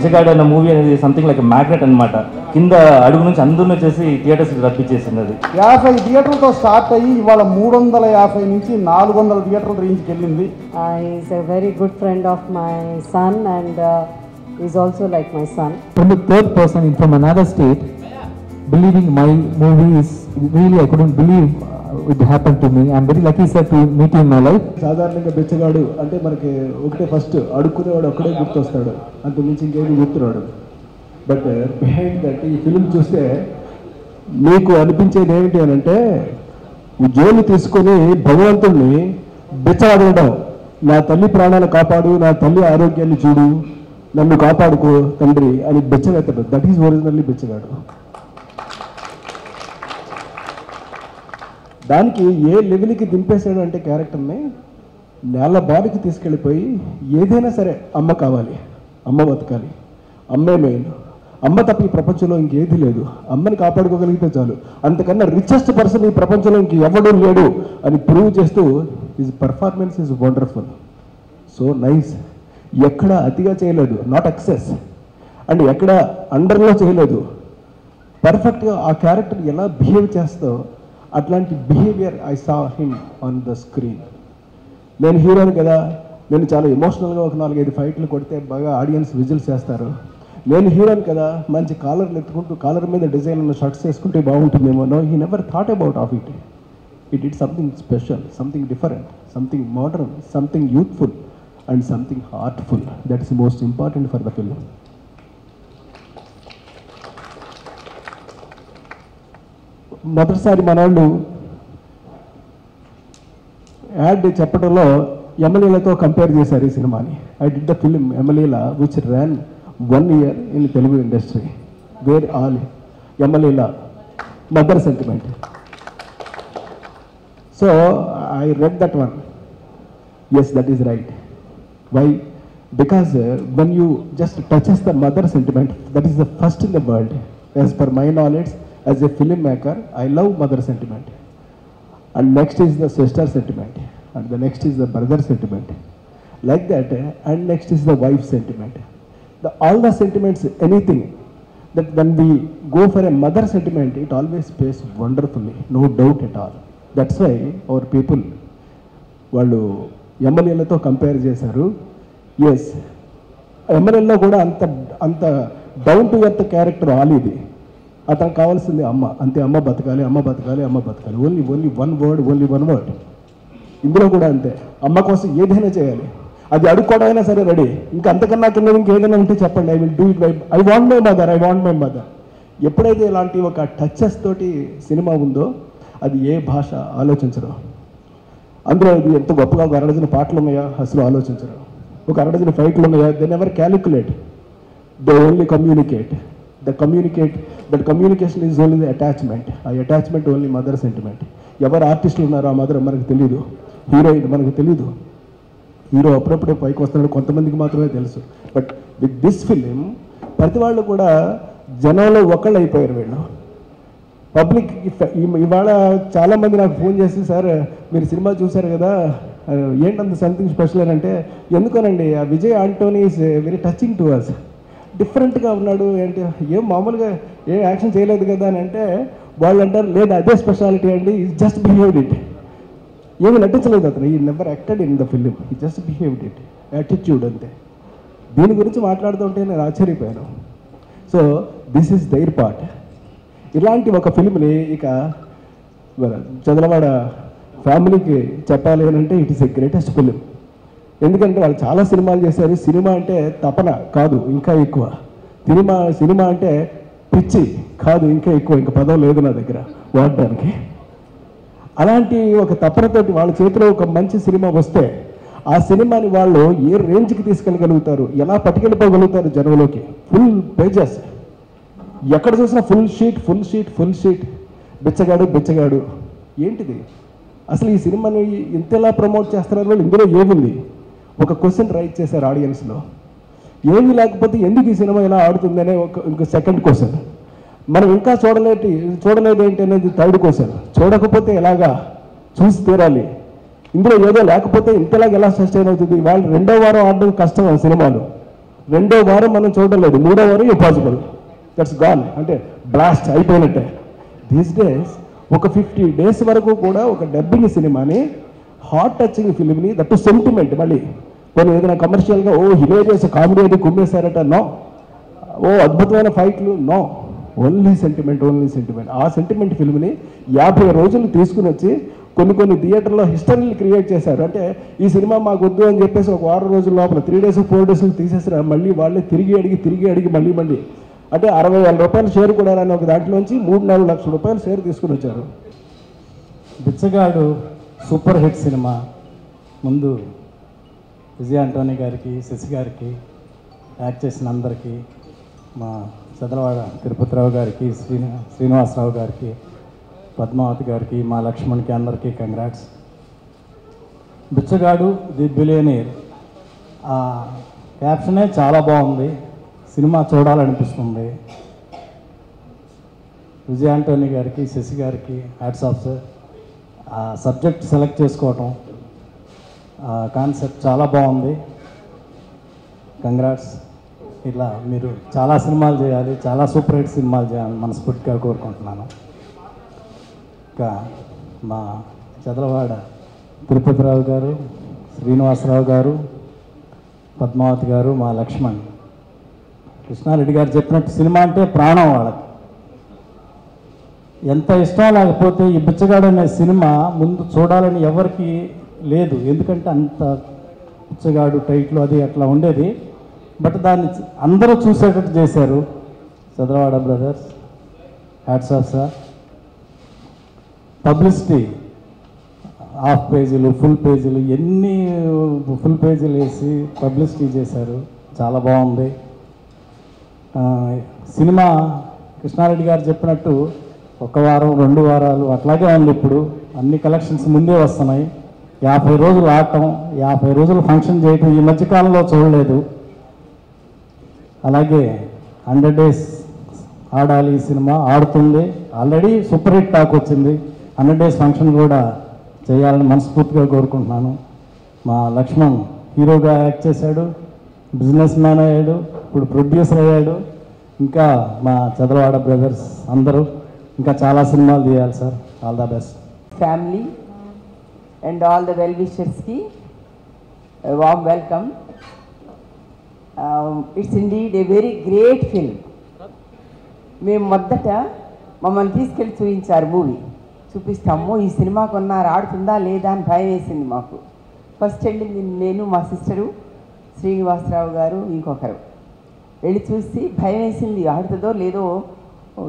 బిచ్చగాడు అన్న మూవీ అనేది something like magnet అనమాట. కింద అడుగు నుంచి అందరిని వచ్చేసి థియేటర్స్ రప్పించేసింది. అది 50 థియేటర్లతో స్టార్ట్ అయ్యి ఇవాళ 350 నుంచి 400 థియేటర్ల రేంజ్కి వెళ్ళింది. Is a very good friend of my son and is also like my son. From the third person from another state believing my movie is really, I couldn't believe it happened to me. I'm very lucky, sir, to meet you in my life. సాధారణంగా బిచ్చగాడు అంటే మనకి ఒకటే first అడుక్కునేవాడు ఒక్కడే గుర్తొస్తాడు, అంత మించి ఇంకేమి గుర్తురాడు. But behind that ఈ film చూస్తే మీకు అనిపించేది ఏమిటి అని అంటే, జోలు తీసుకొని భగవంతుడిని బిచ్చగాడడం, నా తల్లి ప్రాణాలు కాపాడు, నా తల్లి ఆరోగ్యాన్ని చూడు, నన్ను కాపాడుకో తండ్రి అని బిచ్చగెత్తడు. దట్ ఈజ్ ఒరిజినల్లీ బిచ్చగాడు. దానికి ఏ లెవెల్కి దింపేశాడు అంటే క్యారెక్టర్ని నేల బారికి తీసుకెళ్ళిపోయి ఏదైనా సరే అమ్మ కావాలి, అమ్మ బతకాలి, అమ్మే మెయిన్, అమ్మ తప్ప ఈ ప్రపంచంలో ఇంకేది లేదు, అమ్మని కాపాడుకోగలిగితే చాలు, అంతకన్నా రిచెస్ట్ పర్సన్ ఈ ప్రపంచంలో ఇంక ఎవడూ లేడు అని ప్రూవ్ చేస్తూ his performance is wonderful, so nice. ఎక్కడ అతిగా చేయలేదు, నాట్ ఎక్సెస్, అండ్ ఎక్కడ అండర్లో చేయలేదు. పర్ఫెక్ట్గా ఆ క్యారెక్టర్ ఎలా బిహేవ్ చేస్తో అట్లాంటి behaviour I saw him on the screen. నేను హీరోని కదా, నేను చాలా ఎమోషనల్గా ఒక 4-5 ఫైట్లు కొడితే బాగా ఆడియన్స్ విజిల్స్ చేస్తారు. నేను హీరోని కదా, మంచి కాలర్లు ఎత్తుకుంటూ కాలర్ మీద డిజైన్ ఉన్న షర్ట్స్ వేసుకుంటే బాగుంటుందేమో. No, he never thought about of it. It it something special, something different, something modern, something youthful and something heartful. That is most important for the film. మొదటిసారి మనోళ్ళు యాడ్ చెప్పడంలో యమలీలతో compare చేశారు ఈ సినిమాని. I did the film Yamaleela which ran 1 year in Telugu industry, where all Yamaleela mother sentiment. So I read that one. Yes, that is right. Why? Because when you just touches the mother sentiment, that is the first in the world. As per my knowledge, as a filmmaker, I love mother sentiment, and next is the sister sentiment, and the next is the brother sentiment, like that, and next is the wife sentiment. All the sentiments, anything that when we go for a mother sentiment, it always pays wonderfully, no doubt at all. That's why our people వాళ్ళు ఎమ్మెల్యేలతో compare చేశారు. Yes, ఎమ్మెల్యేలో కూడా అంత down to earth character ఆలిది. అతనికి కావాల్సింది అమ్మ, అంతే. అమ్మ బతకాలి, అమ్మ బతకాలి, అమ్మ బతకాలి, ఓన్లీ వన్ వర్డ్. ఇందులో కూడా అంతే, అమ్మ కోసం ఏదైనా చేయాలి, అది అడుక్కోవడమైనా సరే రెడీ. ఇంకా అంతకన్నా కింద ఇంకేదైనా ఉంటే చెప్పండి, I will do it. I want my mother. ఎప్పుడైతే ఇలాంటి ఒక టచెస్ తోటి సినిమా ఉందో అది ఏ భాష ఆలోచించరు. అందులో ఇది ఎంత గొప్పగా ఒక 1 dozen పాటలు ఉన్నాయా అసలు ఆలోచించరు. ఒక 1 dozen ఫైట్లు ఉన్నాయా, they never calculate, they only communicate. That communication is only the attachment. ఆ అటాచ్మెంట్ ఓన్లీ మదర్ సెంటిమెంట్. ఎవరు ఆర్టిస్టులు ఉన్నారో ఆ మదర్ మనకు తెలియదు, హీరోయిన్ మనకు తెలియదు. హీరో అప్పుడప్పుడే పైకి వస్తున్నాడు, కొంతమందికి మాత్రమే తెలుసు. బట్ విత్ దిస్ ఫిలిం ప్రతి వాళ్ళు కూడా జనంలో ఒకళ్ళు అయిపోయారు. వీళ్ళు పబ్లిక్. ఇవాళ చాలామంది నాకు ఫోన్ చేసి, సార్ మీరు సినిమా చూశారు కదా, ఏంటంత సంథింగ్ స్పెషల్ అని అంటే, ఎందుకోనండి ఆ Vijay Antony is very touching to us. డిఫరెంట్గా ఉన్నాడు ఏంటి, ఏం మామూలుగా ఏం యాక్షన్ చేయలేదు కదా అని అంటే, వాళ్ళు అంటారు లేదు అదే స్పెషాలిటీ అండి, ఈజ్ జస్ట్ బిహేవ్డ్ ఇట్. ఏమి నటించలేదు అతను, ఈ never acted in the film, ఈ జస్ట్ బిహేవ్డ్ ఇట్, యాటిట్యూడ్ అంతే. దీని గురించి మాట్లాడుతుంటే నేను ఆశ్చర్యపోయాను. So this is their part. ఇలాంటి ఒక ఫిల్మ్ని ఇక చదలవాడ ఫ్యామిలీకి చెప్పాలి అని అంటే it is a greatest film. ఎందుకంటే వాళ్ళు చాలా సినిమాలు చేశారు. సినిమా అంటే తపన కాదు, ఇంకా ఎక్కువ. సినిమా అంటే పిచ్చి కాదు, ఇంకా ఎక్కువ. ఇంకా పదం లేదు నా దగ్గర వాడడానికి. అలాంటి ఒక తపనతోటి వాళ్ళ చేతిలో ఒక మంచి సినిమా వస్తే ఆ సినిమాని వాళ్ళు ఏ రేంజ్కి తీసుకెళ్ళగలుగుతారు, ఎలా పట్టుకెళ్ళిపోగలుగుతారు జనంలోకి. ఫుల్ పేజెస్, ఎక్కడ చూసినా ఫుల్ షీట్, బిచ్చగాడు. ఏంటిది అసలు? ఈ సినిమాని ఇంతలా ప్రమోట్ చేస్తున్నారు వాళ్ళు. ఇందులో ఏముంది? ఒక క్వశ్చన్ రైజ్ చేశారు ఆడియన్స్లో, ఏమీ లేకపోతే ఎందుకు ఈ సినిమా ఇలా ఆడుతుందనే ఇంకో సెకండ్ క్వశ్చన్. మనం ఇంకా చూడలేదు ఏంటి అనేది థర్డ్ క్వశ్చన్. చూడకపోతే ఎలాగా, చూసి తీరాలి. ఇందులో ఏదో లేకపోతే ఇంతలాగా ఎలా సస్టైన్ అవుతుంది? వాళ్ళు 2వ వారం ఆడడం కష్టం ఆ సినిమాలు. 2వ వారం మనం చూడలేదు, 3వ వారం ఇంపాసిబుల్. దట్స్ గాన్, అంటే బ్లాస్ట్ అయిపోయినట్టే. దీస్ డేస్ ఒక 50 days వరకు కూడా ఒక డబ్బింగ్ సినిమాని, హార్ట్ టచింగ్ ఫిల్మ్ని, దట్టు సెంటిమెంట్, మళ్ళీ కొన్ని ఏదైనా కమర్షియల్గా హిలేరియస్ కామెడీ అది కుమ్మేశారట, నో. అద్భుతమైన ఫైట్లు, నో. Only sentiment. ఆ సెంటిమెంట్ ఫిల్మ్ని 50 రోజులు తీసుకుని వచ్చి కొన్ని థియేటర్లో హిస్టరీలు క్రియేట్ చేశారు. అంటే ఈ సినిమా మాకు వద్దు అని చెప్పేసి ఒక 6 రోజుల లోపల 3 days 4 days తీసేసిన మళ్ళీ వాళ్ళే తిరిగి అడిగి మళ్ళీ అంటే 60,000 రూపాయలు షేర్ కూడా అని ఒక దాంట్లోంచి 3-4 లక్షల రూపాయలు షేర్ తీసుకుని వచ్చారు. బిచ్చగాడు సూపర్ హిట్ సినిమా. ముందు విజయ ఆంటోనీ గారికి, శశి గారికి, యాక్ట్ చేసిన అందరికీ, మా చదలవాడ తిరుపతిరావు గారికి, శ్రీనివాసరావు గారికి, పద్మావతి గారికి, మా లక్ష్మణ్కి, అందరికీ కంగ్రాట్స్. బిచ్చగాడు ది బిలియనీర్, ఆ క్యాప్షనే చాలా బాగుంది. సినిమా చూడాలనిపిస్తుంది. విజయ ఆంటోనీ గారికి, శశి గారికి హ్యాట్స్ ఆఫ్ సార్. ఆ సబ్జెక్ట్ సెలెక్ట్ చేసుకోవటం, కాన్సెప్ట్ చాలా బాగుంది. కంగ్రాట్స్. ఇలా మీరు చాలా సినిమాలు చేయాలి, చాలా సూపర్ హిట్ సినిమాలు చేయాలని మనస్ఫూర్తిగా కోరుకుంటున్నాను. ఇంకా మా చదలవాడ తిరుపతిరావు గారు, శ్రీనివాసరావు గారు, పద్మావతి గారు, మా లక్ష్మణ్. కృష్ణారెడ్డి గారు చెప్పినట్టు సినిమా అంటే ప్రాణం వాళ్ళకి. ఎంత ఇష్టం లేకపోతే ఈ బిచ్చగాడు అనే సినిమా ముందు చూడాలని ఎవరికి లేదు. ఎందుకంటే అంత బిచ్చగాడు టైటిల్ అది అట్లా ఉండేది. బట్ దాన్ని అందరూ చూసేటట్టు చేశారు. Chadalavada brothers, hats off sir. Publicity, half పేజీలు, ఫుల్ పేజీలు, ఎన్ని ఫుల్ పేజీలు వేసి పబ్లిసిటీ చేశారు. చాలా బాగుంది సినిమా. కృష్ణారెడ్డి గారు చెప్పినట్టు 1 వారం 2 వారాలు అట్లాగే ఉంది. ఇప్పుడు అన్ని కలెక్షన్స్ ముందే వస్తున్నాయి. 50 రోజులు ఆడటం, 50 రోజులు ఫంక్షన్ చేయటం ఈ మధ్యకాలంలో చూడలేదు. అలాగే 100 days ఆడాలి ఈ సినిమా, ఆడుతుంది. ఆల్రెడీ సూపర్ హిట్ టాక్ వచ్చింది. 100 days ఫంక్షన్ కూడా చేయాలని మనస్ఫూర్తిగా కోరుకుంటున్నాను. మా లక్ష్మణ్ హీరోగా యాక్ట్ చేశాడు, బిజినెస్ మ్యాన్ అయ్యాడు, ఇప్పుడు ప్రొడ్యూసర్ అయ్యాడు. ఇంకా మా చదలవాడ బ్రదర్స్ అందరూ ఇంకా చాలా సినిమాలు తీయాలి sir. All the best. Family and all the well-wishers ki a warm welcome. It's indeed a very great film. మేము మొదట మమ్మల్ని తీసుకెళ్ళి చూపించారు మూవీ. చూపిస్తాము ఈ సినిమా కొన్నారు, ఆడుతుందా లేదా అని భయం వేసింది మాకు. ఫస్ట్ వెళ్ళింది నేను, మా సిస్టరు, శ్రీనివాసరావు గారు, ఇంకొకరు. వెళ్ళి చూసి భయం వేసింది, ఆడుతుందో లేదో,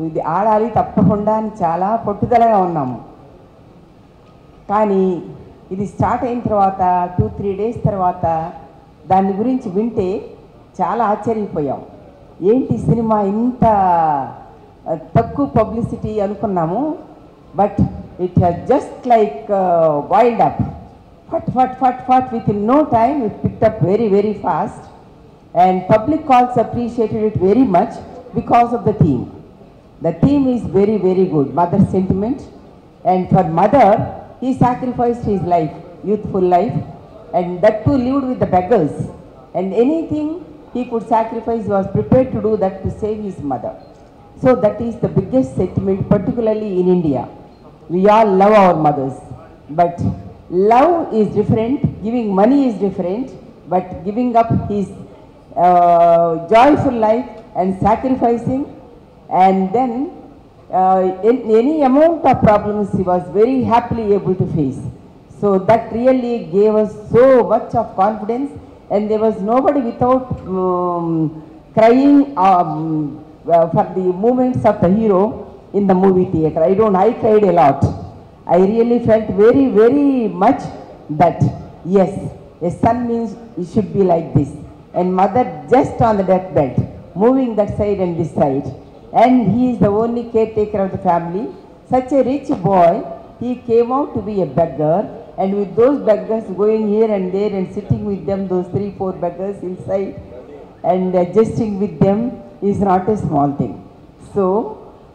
ఇది ఆడాలి తప్పకుండా అని చాలా పట్టుదలగా ఉన్నాము. కానీ ఇది స్టార్ట్ అయిన తర్వాత 2-3 days తర్వాత దాని గురించి వింటే చాలా ఆశ్చర్యపోయాం. ఏంటి సినిమా ఇంత తక్కువ పబ్లిసిటీ అనుకున్నాము. But it has just like wild up. But within no time it picked up very fast. And public also appreciated it very much because of the theme. The theme is very good, mother sentiment. And for mother, he sacrificed his life, youthful life, and that too lived with the beggars. And anything he could sacrifice, he was prepared to do that to save his mother. So that is the biggest sentiment, particularly in India. We all love our mothers, but love is different, giving money is different, but giving up his joyful life and sacrificing, and then in any amount of problems he was very happily able to face. So that really gave us so much of confidence, and there was nobody without crying for the movements of the hero in the movie theater. I cried a lot. I really felt very much that yes, a son means he should be like this. And mother just on the deathbed, moving that side and this side. And he is the only caretaker of the family. Such a rich boy, he came out to be a beggar, and with those beggars going here and there and sitting with them, those 3-4 beggars inside, and adjusting with them is not a small thing. So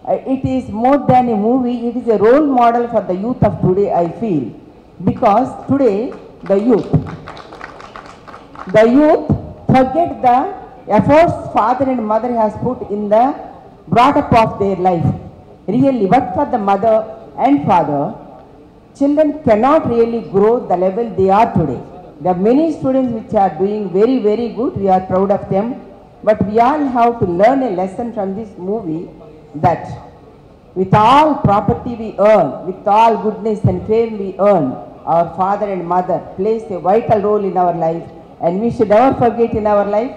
it is more than a movie, it is a role model for the youth of today, I feel, because today the youth forget the efforts father and mother has put in the brought up of their life. Really, but for the mother and father, children cannot really grow the level they are today. There are many students which are doing very, very good. We are proud of them. But we all have to learn a lesson from this movie that with all property we earn, with all goodness and fame we earn, our father and mother plays a vital role in our life, and we should never forget in our life,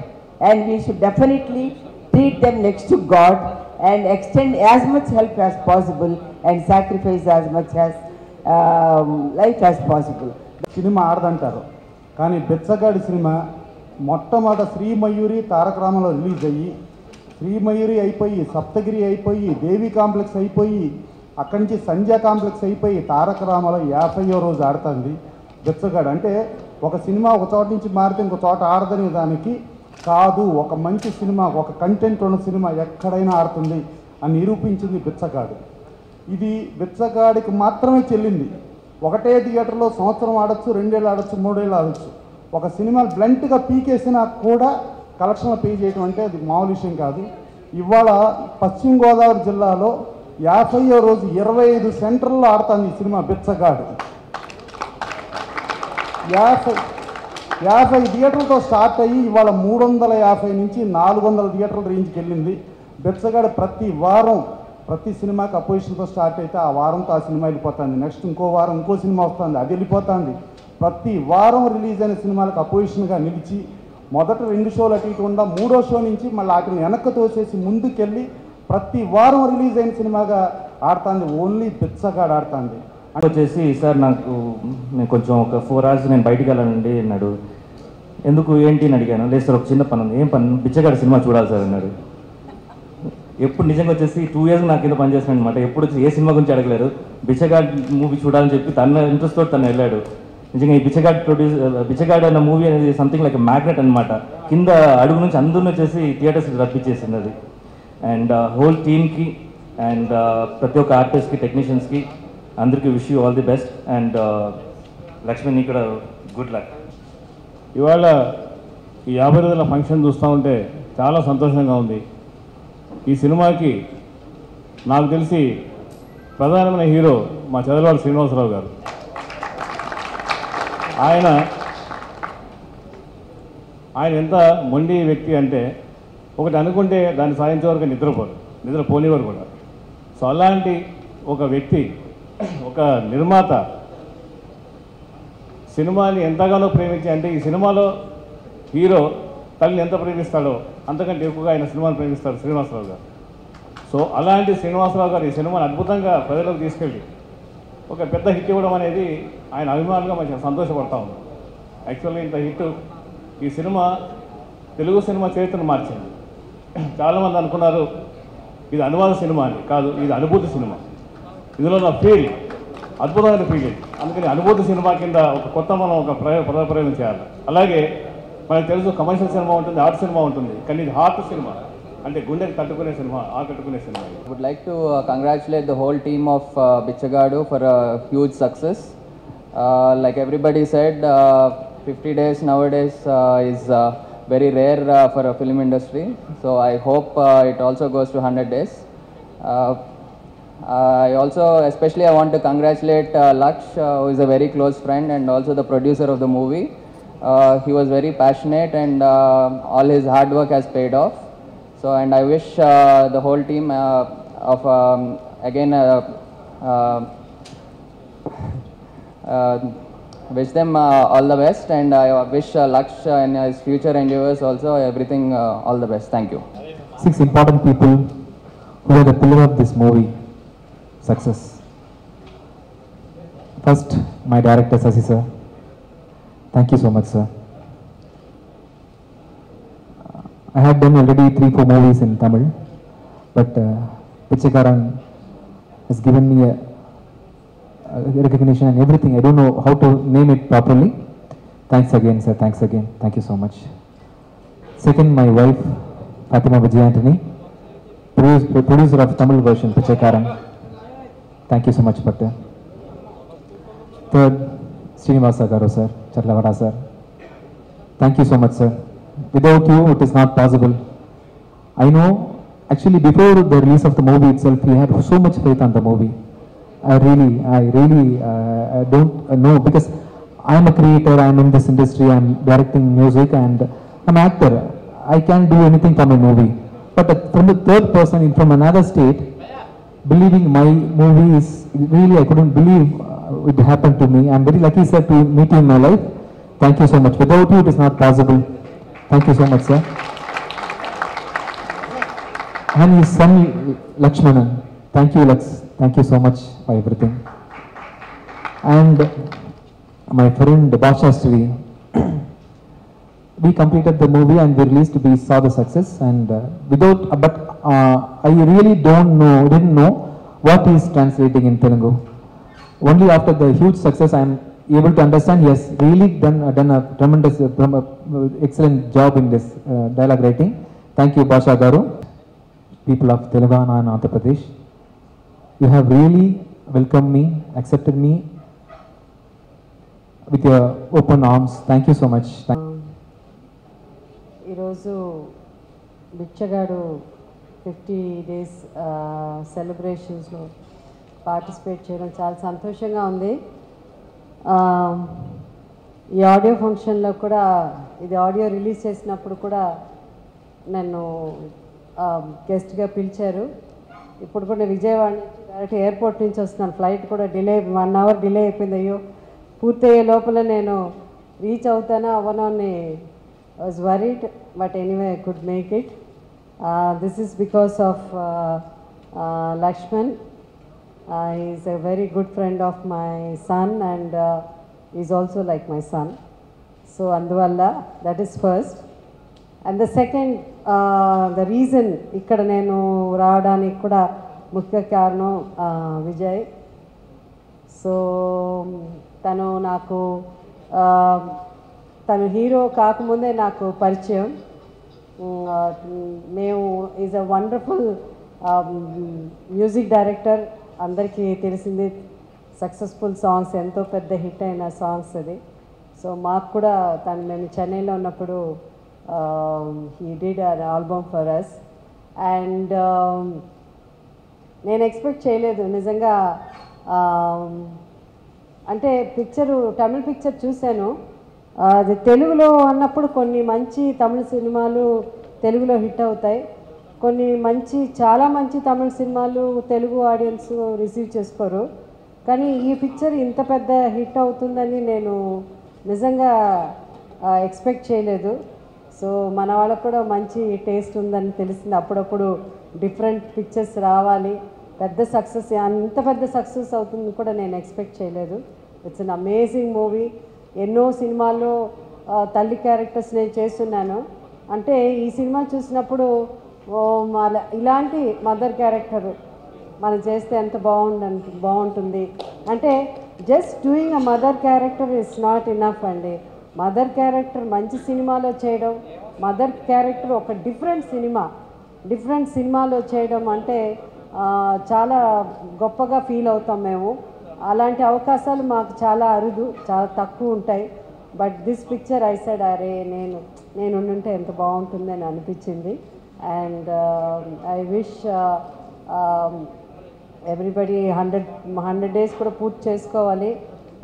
and we should definitely treat them next to God and extend as much help as possible and sacrifice as much as life as possible. Cinema ఆడదంటారు, కానీ బెచ్చగాడి cinema మొట్టమొదట శ్రీమయూరి తారక రామాలో release అయ్యి, శ్రీమయూరి అయిపోయి సప్తగిరి అయిపోయి దేవి complex అయిపోయి అక్కడి నుంచి సంధ్యా కాంప్లెక్స్ అయిపోయి తారక రామాలో 50వ రోజు ఆడుతుంది బెచ్చగాడు. అంటే ఒక సినిమా ఒక చోట నుంచి మారితే ఇంకో చోట ఆడదనే దానికి కాదు, ఒక మంచి సినిమా, ఒక కంటెంట్ ఉన్న సినిమా ఎక్కడైనా ఆడుతుంది అని నిరూపించింది బిచ్చగాడు. ఇది బిచ్చగాడికి మాత్రమే చెల్లింది. ఒకటే థియేటర్లో సంవత్సరం ఆడొచ్చు, 2 ఏళ్ళు ఆడొచ్చు, 3 ఏళ్ళు ఆడొచ్చు. ఒక సినిమా బ్లంట్గా పీకేసినా కూడా కలెక్షన్లు పే చేయడం అంటే అది మామూలు విషయం కాదు. ఇవాళ పశ్చిమ గోదావరి జిల్లాలో 50వ రోజు 25 సెంటర్లో ఆడుతుంది ఈ సినిమా బిచ్చగాడు. 50 థియేటర్లతో స్టార్ట్ అయ్యి ఇవాళ 350 నుంచి 400 థియేటర్ల రేంజ్కి వెళ్ళింది. బెచ్చగాడు ప్రతి వారం ప్రతి సినిమాకి అపోజిషన్తో స్టార్ట్ అయితే ఆ వారంతో ఆ సినిమా వెళ్ళిపోతుంది, నెక్స్ట్ ఇంకో వారం ఇంకో సినిమా వస్తుంది, అది వెళ్ళిపోతుంది. ప్రతి వారం రిలీజ్ అయిన సినిమాలకు అపోజిషన్గా నిలిచి మొదట 2 షోలు అటు ఇటు ఉండా 3వ షో నుంచి మళ్ళీ వాటిని వెనక్కి తోసేసి ముందుకెళ్ళి ప్రతి వారం రిలీజ్ అయిన సినిమాగా ఆడుతుంది. ఓన్లీ బిచ్చగాడు ఆడుతుంది. వచ్చేసి సార్ నేను కొంచెం ఒక 4 hours నేను బయటికి వెళ్ళానండి అన్నాడు. ఎందుకు ఏంటి అని అడిగాను. లేదు సార్ ఒక చిన్న పని ఉంది. ఏం పని? బిచ్చగాడు సినిమా చూడాలి సార్ అన్నాడు. ఎప్పుడు నిజంగా వచ్చేసి 2 years నా కింద పనిచేస్తాను అనమాట. ఎప్పుడు ఏ సినిమా గురించి అడగలేరు, బిచ్చగాడ్ మూవీ చూడాలని చెప్పి తన ఇంట్రెస్ట్ తోటి తను వెళ్ళాడు. నిజంగా ఈ బిచ్చగాడ్ అన్న మూవీ అనేది సంథింగ్ లైక్ మ్యాగ్నెట్ అనమాట. కింద అడుగు నుంచి అందరిని వచ్చేసి థియేటర్స్కి రప్పించేసింది అది. అండ్ హోల్ టీమ్కి అండ్ ప్రతి ఒక్క ఆర్టిస్ట్కి, టెక్నీషియన్స్కి అందరికీ wish you all the best. And Lakshman ఇక్కడ గుడ్ లక్. ఇవాళ ఈ 50 రోజుల ఫంక్షన్ చూస్తూ ఉంటే చాలా సంతోషంగా ఉంది. ఈ సినిమాకి నాకు తెలిసి ప్రధానమైన హీరో మా చదలవాడి శ్రీనివాసరావు గారు. ఆయన ఎంత మొండి వ్యక్తి అంటే ఒకటి అనుకుంటే దాన్ని సాధించే వరకు నిద్రపోనివారు కూడా. సో అలాంటి ఒక వ్యక్తి, ఒక నిర్మాత సినిమాని ఎంతగానో ప్రేమించి, అంటే ఈ సినిమాలో హీరో తల్లిని ఎంత ప్రేమిస్తాడో అంతకంటే ఎక్కువగా ఆయన సినిమాని ప్రేమిస్తాడు శ్రీనివాసరావు గారు. సో అలాంటి శ్రీనివాసరావు గారు ఈ సినిమాని అద్భుతంగా ప్రజలకు తీసుకెళ్ళి ఒక పెద్ద హిట్ ఇవ్వడం అనేది ఆయన అభిమానులుగా మంచిగా సంతోషపడతా ఉన్నాం. యాక్చువల్గా ఇంత హిట్ ఈ సినిమా తెలుగు సినిమా చరిత్రను మార్చింది. చాలామంది అనుకున్నారు ఇది అనువాద సినిమా అని. కాదు, ఇది అనుభూతి సినిమా. ఇందులో నా ఫీల్ అద్భుతమైన ఫీలింగ్. అందుకని అనుభూతి సినిమా కింద ఒక కొత్త మనం ఒక ప్రయోగం చేయాలి. అలాగే మనకు తెలుసు కమర్షియల్ సినిమా ఉంటుంది, ఆర్ట్ సినిమా ఉంటుంది, కానీ ఇది హార్ట్ సినిమా, అంటే గుండెకి తట్టుకునే సినిమా, ఆకట్టుకునే cinema. I would like to congratulate the whole team of Bichagadu for a huge success. Like everybody said, 50 days nowadays is very rare for a film industry. So I hope it also goes to 100 days. I also especially I want to congratulate Laksh, who is a very close friend and also the producer of the movie. He was very passionate and all his hard work has paid off. So and I wish the whole team of again wish them all the best, and I wish Laksh and his future endeavors also everything all the best. Thank you. 6 important people who are the pillar of this movie success. First, my director Sasi sir. Thank you so much, sir. I have done already 3-4 movies in Tamil, but Pichikaran has given me a recognition and everything. I don't know how to name it properly. Thanks again, sir. Thanks again. Thank you so much. Second, my wife, Fatima Vijay Antony, producer of Tamil version, Pichakaran. Thank you so much, Patta. Third, Srinivasa Garu, sir, Charlavada, sir. Thank you so much, sir. Without you, it is not possible. I know, actually, before the release of the movie itself, he had so much faith on the movie. I really don't know, because I'm a creator, I'm in this industry, I'm directing music, and I'm an actor. I can't do anything for my movie. But from the third person, from another state, believing my movie is really, I couldn't believe it happened to me. I'm very lucky, sir, to meet you in my life. Thank you so much. Without you, it is not possible. Thank you so much, sir. And his son, Lakshmanan. Thank you, Laks. Thank you so much for everything. And my friend Bashastri, we completed the movie and we released, we saw the success, and I really didn't know what he is translating in Telugu. Only after the huge success I am able to understand he has really done a tremendous, excellent job in this dialogue writing. Thank you, Basha Garu. People of Telangana and Andhra Pradesh, you have really welcomed me, accepted me with your open arms. Thank you so much. ఈరోజు బిచ్చగాడు 50 days సెలబ్రేషన్స్లో participate చేయడం చాలా సంతోషంగా ఉంది. ఈ audio ఫంక్షన్లో కూడా, ఇది audio release చేసినప్పుడు కూడా నన్ను గెస్ట్గా పిలిచారు. ఇప్పుడు కూడా విజయవాడ నుంచి డైరెక్ట్ ఎయిర్పోర్ట్ నుంచి వస్తున్నాను. ఫ్లైట్ కూడా డిలే, 1 hour డిలే అయిపోయింది. అయ్యో, పూర్తయ్యే లోపల నేను రీచ్ అవుతానా అవ్వను అని was worried, but anyway I could make it. This is because of Lakshman. He is a very good friend of my son, and he is also like my son. So anduvalla, that is first. And the second, the reason ikkada nenu raavadaniki kuda mukhya karanam Vijay. So తను hero కాకముందే నాకు పరిచయం. మేము is a wonderful music director, అందరికీ తెలిసింది. Successful songs, ఎంతో పెద్ద hit అయిన సాంగ్స్ అది. సో మాకు కూడా మేము చెన్నైలో ఉన్నప్పుడు he did an album for us. And నేను ఎక్స్పెక్ట్ చేయలేదు నిజంగా. అంటే తమిళ పిక్చర్ చూశాను, అది తెలుగులో అన్నప్పుడు కొన్ని మంచి తమిళ సినిమాలు తెలుగులో హిట్ అవుతాయి, కొన్ని చాలా మంచి తమిళ సినిమాలు తెలుగు ఆడియన్స్ రిసీవ్ చేసుకోరు. కానీ ఈ పిక్చర్ ఇంత పెద్ద హిట్ అవుతుందని నేను నిజంగా ఎక్స్పెక్ట్ చేయలేదు. సో మన వాళ్ళకు కూడా మంచి టేస్ట్ ఉందని తెలిసింది. అప్పుడప్పుడు డిఫరెంట్ పిక్చర్స్ రావాలి, పెద్ద సక్సెస్, అంత పెద్ద సక్సెస్ అవుతుందని కూడా నేను ఎక్స్పెక్ట్ చేయలేదు. It's an amazing movie. ఎన్నో సినిమాల్లో తల్లి క్యారెక్టర్స్ నేను చేస్తున్నాను. అంటే ఈ సినిమా చూసినప్పుడు ఇలాంటి మదర్ క్యారెక్టర్ మనం చేస్తే ఎంత బాగుంటుంది. అంటే just doing a mother character is not enough అండి. మదర్ క్యారెక్టర్ మంచి సినిమాలో చేయడం, మదర్ క్యారెక్టర్ ఒక డిఫరెంట్ సినిమాలో చేయడం అంటే చాలా గొప్పగా ఫీల్ అవుతాం మేము. అలాంటి అవకాశాలు మాకు చాలా అరుదు, చాలా తక్కువ ఉంటాయి. But this picture I said, అరే నేను ఉంటే ఎంత బాగుంటుంది అని అనిపించింది. And I wish everybody 100 days కూడా పూర్తి చేసుకోవాలి.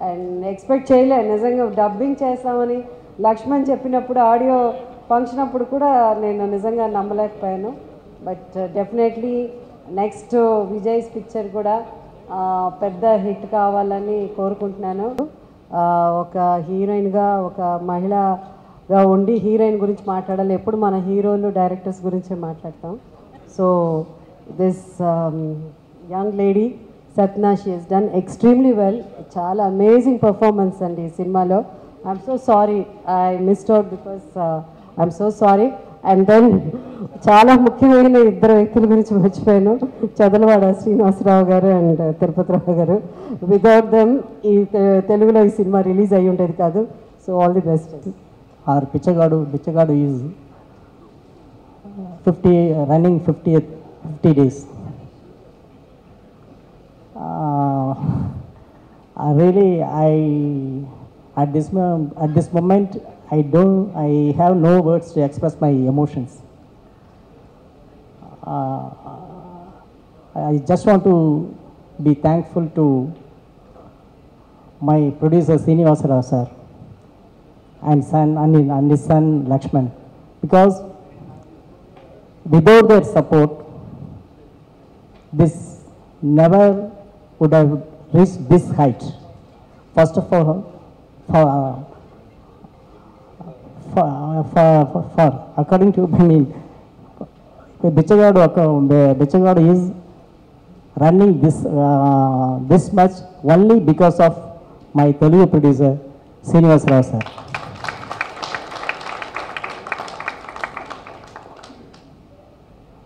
అండ్ ఎక్స్పెక్ట్ చేయలేదు నిజంగా డబ్బింగ్ చేస్తామని. లక్ష్మణ్ చెప్పినప్పుడు ఆడియో ఫంక్షన్ అప్పుడు కూడా నేను నిజంగా నమ్మలేకపోయాను. But definitely next Vijay's picture కూడా పెద్ద హిట్ కావాలని కోరుకుంటున్నాను. ఒక హీరోయిన్గా, ఒక మహిళగా ఉండి హీరోయిన్ గురించి మాట్లాడాలి. ఎప్పుడు మన హీరోలు డైరెక్టర్స్ గురించే మాట్లాడతాం. So this young lady Satna, she has done extremely well. చాలా అమేజింగ్ పర్ఫార్మెన్స్ అండి ఈ సినిమాలో. I'm so sorry I missed out because I'm so sorry. And then చాలా ముఖ్యమైన 2 వ్యక్తుల గురించి మర్చిపోయాను, చదలవాడ శ్రీనివాసరావు గారు అండ్ తిరుపతిరావు గారు. వితౌట్ దెమ్ ఈ తెలుగులో ఈ సినిమా రిలీజ్ అయ్యి ఉండేది కాదు. So all the best. Our Bichagadu is running 50 days. At this moment, I have no words to express my emotions. I just want to be thankful to my producer Srinivasa Rao sir and his son Lakshman, because without their support, this never would have reached this height. First of all, for according to Bichagadu is running this much only because of my Telugu producer Srinivasa Rao sir.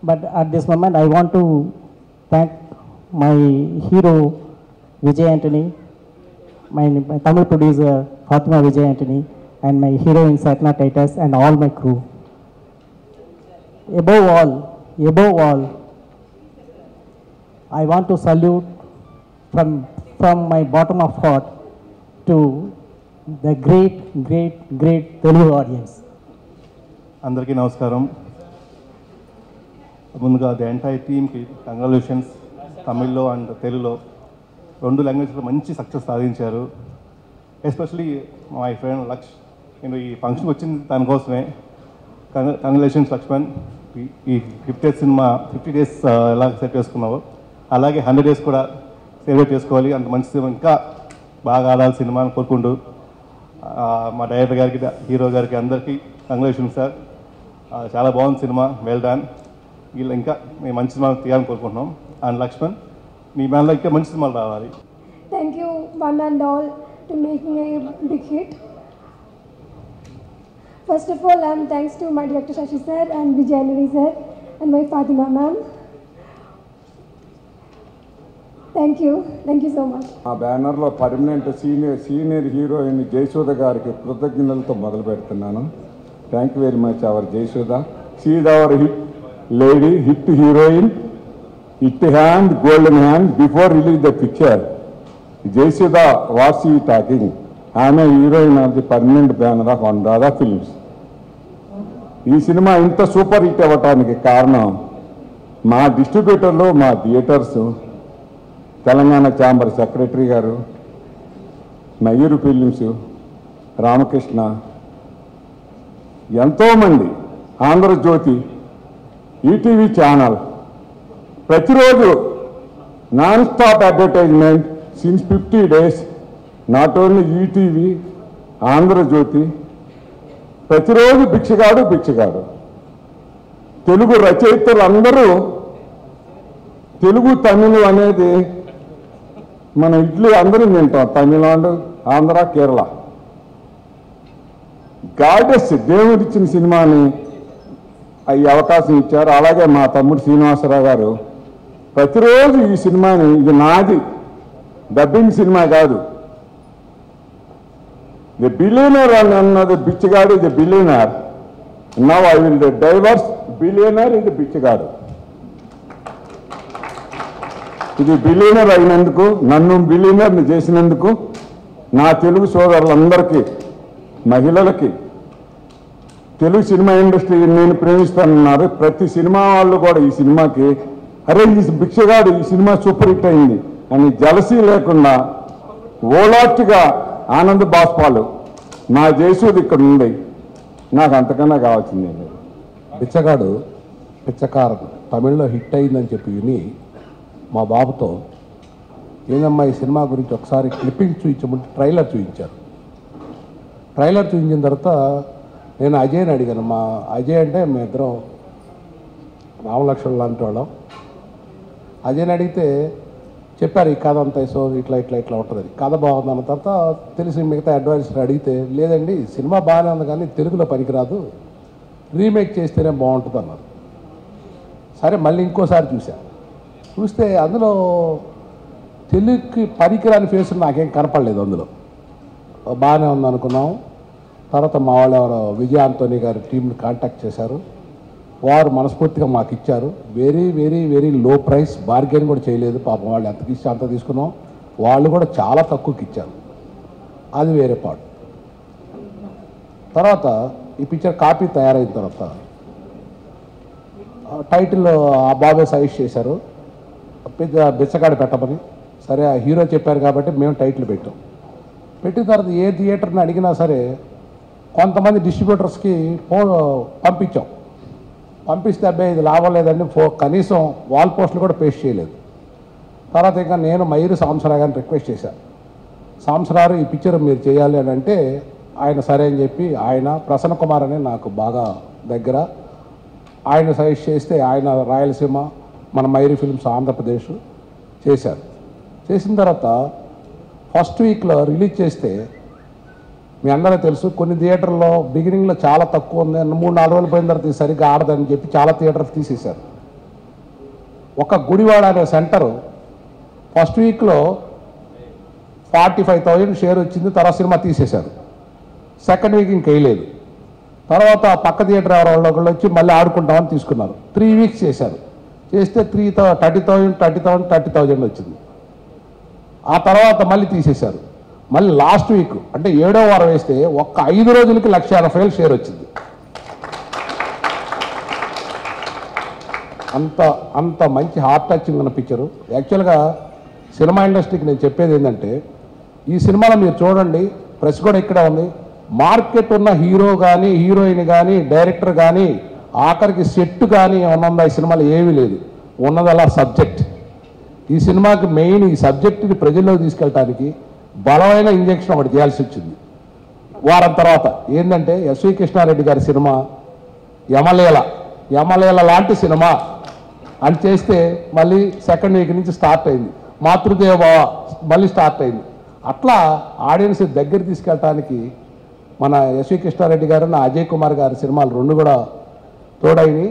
But at this moment, I want to thank my hero Vijay Antony, my Tamil producer Fatima Vijay Antony, and my heroine Satna Titus, and all my crew. Above all, I want to salute from my bottom of heart to the great Telugu audience. అందరికీ నమస్కారం. ముందుగా the entire టీమ్కి congratulations. తమిళ్లో and తెలుగులో 2 లాంగ్వేజ్లో మంచి success సాధించారు. Especially my friend లక్ష్, నేను ఈ ఫంక్షన్కి వచ్చింది దానికోసమే. కంగ్రాచులేషన్స్ లక్ష్మణ్. ఈ 50th సినిమా 50 days ఎలా సెట్ చేసుకున్నావో అలాగే 100 days కూడా సెలబ్రేట్ చేసుకోవాలి. అంత మంచి సినిమా ఇంకా బాగా ఆడాలి సినిమా అని కోరుకుంటూ, మా డైరెక్టర్ గారికి, హీరో గారికి అందరికీ కంగ్రాచులేషన్స్ సార్. చాలా బాగుంది సినిమా, వెల్ డన్. వీళ్ళు ఇంకా మేము మంచి సినిమా తీయాలని కోరుకుంటున్నాం. అండ్ లక్ష్మణ్, మీ మ్యాన్లో ఇంకా మంచి సినిమాలు రావాలి. Thank you one and all to making a big hit. First of all, thanks to my director Shashi sir and Vijay Antony sir and my Fatima ma'am. Thank you so much. ఆ బ్యానర్లో permanent senior heroine Jayasudha గారికి కృతజ్ఞతలతో మొదలు పెడుతున్నాను. Thank you very much our Jayasudha. She is our hit lady, hit heroine, hit hand, golden hand before release the picture. Jayasudha what's ఈ talking, ఆమె heroine of the permanent banner of Anuradha films. ఈ సినిమా ఇంత super hit అవ్వటానికి కారణం మా డిస్ట్రిబ్యూటర్లు, మా థియేటర్స్, తెలంగాణ ఛాంబర్ సెక్రటరీ గారు, మయూరు ఫిలిమ్స్, రామకృష్ణ, ఎంతోమంది, ఆంధ్రజ్యోతి, ఈటీవీ ఛానల్, ప్రతిరోజు non stop advertisement since 50 days. Not only ETV, Andhrajyothi, ప్రతిరోజు భిక్షగాడు. తెలుగు రచయితలు అందరూ తెలుగు తమిళ్ అనేది మన ఇడ్లీ అందరూ తింటాం. తమిళనాడు, ఆంధ్ర, కేరళ. గాడెస్ దేవుడు ఇచ్చిన సినిమాని ఈ అవకాశం ఇచ్చారు. అలాగే మా తమ్ముడు శ్రీనివాసరావు గారు ప్రతిరోజు ఈ సినిమాని, ఇది నాది, డబ్బింగ్ సినిమా కాదు, ది బిలియనర్ అని అన్నది బిచ్చగాడు, ఇది billionaire. Now I will divorce billionaire, ఇది బిచ్చగాడు. ఇది బిలియనర్ అయినందుకు, నన్ను బిలియనర్ని చేసినందుకు నా తెలుగు సోదరులందరికీ, మహిళలకి, తెలుగు సినిమా ఇండస్ట్రీ నేను ప్రేమిస్తానన్నారు. ప్రతి సినిమా వాళ్ళు కూడా ఈ సినిమాకి అరే ఈ భిక్షగాడు ఈ సినిమా సూపర్ హిట్ అయింది అని జలసీ లేకుండా ఓలాట్గా ఆనంద బాష్పాలు నా జయసూది ఇక్కడ ఉంది. నాకు అంతకన్నా కావాల్సిందే లేదు. బిచ్చగాడు పిచ్చకారను తమిళ్లో హిట్ అయిందని చెప్పి విని మా బాబుతో ఏందమ్మా ఈ సినిమా గురించి ఒకసారి క్లిప్పింగ్ చూపించమంటే ట్రైలర్ చూపించారు. ట్రైలర్ చూపించిన తర్వాత నేను అజయ్ని అడిగాను. మా అజయ్ అంటే మేము ఇద్దరం రామలక్ష్మణ్ లాంటి వాళ్ళం. అజయ్ని అడిగితే చెప్పారు ఈ కథ అంతా, సో ఇట్లా ఉంటుంది. కథ బాగుందన్న తర్వాత తెలిసి మిగతా అడ్వైజర్ అడిగితే లేదండి సినిమా బాగానే ఉంది కానీ తెలుగులో పనికిరాదు, రీమేక్ చేస్తేనే బాగుంటుంది అన్నారు. సరే మళ్ళీ ఇంకోసారి చూస్తే అందులో తెలుగుకి పనికిరాని ఫేస్ నాకేం కనపడలేదు. అందులో బాగానే ఉంది అనుకున్నాం. తర్వాత మా వాళ్ళు ఎవరో విజయ్ ఆంటోనీ గారి టీంని కాంటాక్ట్ చేశారు. వారు మనస్ఫూర్తిగా మాకు ఇచ్చారు. Very very very low price, bargain కూడా చేయలేదు. పాపం వాళ్ళు ఎంతకి ఇస్తే అంత తీసుకున్నాం, వాళ్ళు కూడా చాలా తక్కువకి ఇచ్చారు. అది వేరే పార్ట్. తర్వాత ఈ పిక్చర్ కాపీ తయారైన తర్వాత టైటిల్ ఆ బాబే సజెస్ట్ చేశారు, బిచ్చగాడు పెట్టమని. సరే ఆ హీరో చెప్పారు కాబట్టి మేము టైటిల్ పెట్టాం. పెట్టిన తర్వాత ఏ థియేటర్ని అడిగినా సరే కొంతమంది డిస్ట్రిబ్యూటర్స్కి పంపించాం. పంపిస్తే అబ్బాయి ఇది లాభం లేదండి, కనీసం వాల్ పోస్టులు కూడా పేస్ట్ చేయలేదు. తర్వాత ఇంకా నేను మయూరి సాంసరావు గారిని రిక్వెస్ట్ చేశాను, సాంసరావు ఈ పిక్చర్ మీరు చేయాలి అని అంటే ఆయన సరే అని చెప్పి ఆయన ప్రసన్న కుమార్ అని నాకు బాగా దగ్గర, ఆయన సజెస్ట్ చేస్తే ఆయన రాయలసీమ, మన మయూరి ఫిల్మ్స్ ఆంధ్రప్రదేశ్ చేశారు. చేసిన తర్వాత ఫస్ట్ వీక్లో రిలీజ్ చేస్తే మీ అందరూ తెలుసు కొన్ని థియేటర్లో బిగినింగ్లో చాలా తక్కువ ఉంది, 3-4 రోజులు పోయిన తర్వాత సరిగ్గా ఆడదని చెప్పి చాలా థియేటర్స్ తీసేశారు. ఒక గుడివాడ అనే సెంటరు ఫస్ట్ వీక్లో 45,000 షేర్ వచ్చింది. తర్వాత సినిమా తీసేశారు. సెకండ్ వీక్ ఇంకేయలేదు. తర్వాత పక్క థియేటర్ ఎవరో వచ్చి మళ్ళీ ఆడుకుంటామని తీసుకున్నారు. 3 వీక్స్ చేశారు. చేస్తే 30,000 వచ్చింది. ఆ తర్వాత మళ్ళీ తీసేశారు. మళ్ళీ లాస్ట్ వీక్ అంటే 7వ వారం వేస్తే ఒక్క 5 రోజులకి 1,80,000 షేర్ వచ్చింది. అంత మంచి హార్ట్ టచింగ్ ఉన్న పిక్చరు. యాక్చువల్గా సినిమా ఇండస్ట్రీకి నేను చెప్పేది ఏంటంటే, ఈ సినిమాలో మీరు చూడండి, ప్రెస్ కూడా ఇక్కడే ఉంది, మార్కెట్ ఉన్న హీరో కానీ హీరోయిన్ కానీ డైరెక్టర్ కానీ ఆఖరికి సెట్ కానీ ఉన్నదా ఈ సినిమాలో ఏమీ లేదు. ఉన్నది అలా సబ్జెక్ట్. ఈ సినిమాకి మెయిన్ ఈ సబ్జెక్టుని ప్రజల్లోకి తీసుకెళ్ళడానికి బలమైన ఇంజెక్షన్ ఒకటి చేయాల్సి వచ్చింది. వారం తర్వాత ఏంటంటే ఎస్వి కృష్ణారెడ్డి గారి సినిమా యమలీల లాంటి సినిమా అని చేస్తే మళ్ళీ సెకండ్ వీక్ నుంచి స్టార్ట్ అయింది. మాతృదేవ భవ మళ్ళీ స్టార్ట్ అయింది. అట్లా ఆడియన్స్ దగ్గర తీసుకెళ్ళటానికి మన ఎస్వి కృష్ణారెడ్డి గారు, నా అజయ్ కుమార్ గారి సినిమాలు 2 కూడా తోడైనవి.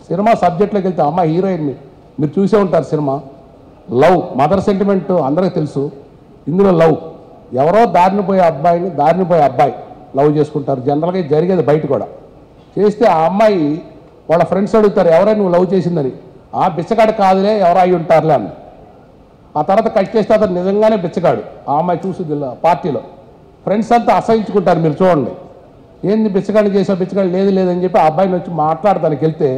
సినిమా సబ్జెక్ట్లోకి వెళ్తే అమ్మ హీరోయిన్ని మీరు చూసే ఉంటారు. సినిమా లవ్, మదర్ సెంటిమెంట్ అందరికీ తెలుసు. ఇందులో లవ్, ఎవరో దారిని పోయే అబ్బాయి లవ్ చేసుకుంటారు. జనరల్గా జరిగేది బయట కూడా. చేస్తే ఆ అమ్మాయి వాళ్ళ ఫ్రెండ్స్ అడుగుతారు, ఎవరైనా నువ్వు లవ్ చేసిందని. ఆ బిచ్చగాడు కాదులే, ఎవరో అయి ఉంటారులే అని. ఆ తర్వాత కట్ చేస్తే అతను నిజంగానే బిచ్చగాడు. ఆ అమ్మాయి చూసింది పార్టీలో. ఫ్రెండ్స్ అంతా అసహించుకుంటారు. మీరు చూడండి, ఏంది బిచ్చగాడిని చేసావు, బిచ్చగాడు లేదని చెప్పి ఆ అబ్బాయిని వచ్చి మాట్లాడటానికి వెళ్తే